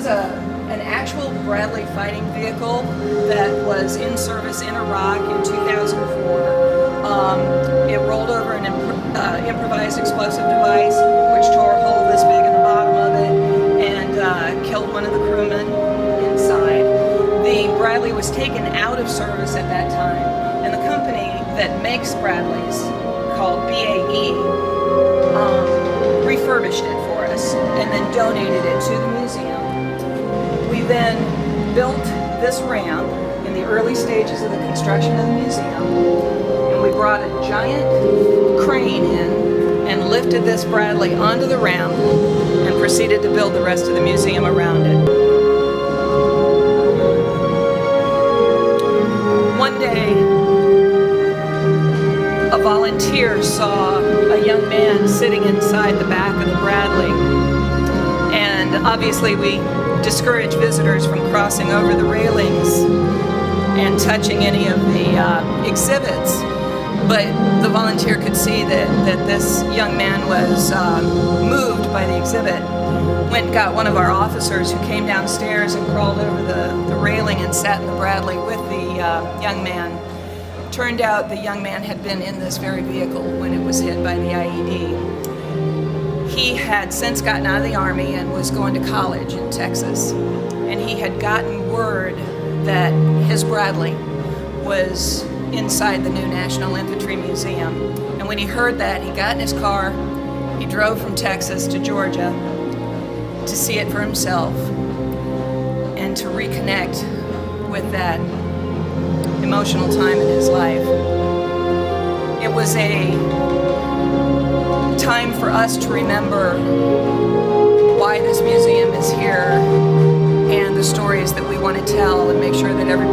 an actual Bradley fighting vehicle that was in service in Iraq in 2004. It rolled over an improvised explosive device, which tore a hole this big in the bottom of it and killed one of the crewmen inside. The Bradley was taken out of service at that time, and the company that makes Bradleys, called BAE, refurbished it for us and then donated it to the museum. We then built this ramp in the early stages of the construction of the museum, and we brought a giant crane in and lifted this Bradley onto the ramp and proceeded to build the rest of the museum around it. One day, a volunteer saw a young man sitting inside the back of the Bradley, and obviously we discourage visitors from crossing over the railings and touching any of the exhibits, but the volunteer could see that this young man was moved by the exhibit. Went and got one of our officers, who came downstairs and crawled over the railing and sat in the Bradley with the young man. Turned out the young man had been in this very vehicle when it was hit by the IED. He had since gotten out of the Army and was going to college in Texas, and he had gotten word that his Bradley was inside the new National Infantry Museum. And when he heard that, he got in his car, he drove from Texas to Georgia to see it for himself and to reconnect with that emotional time in his life. It was a time for us to remember why this museum is here and the stories that we want to tell, and make sure that everyone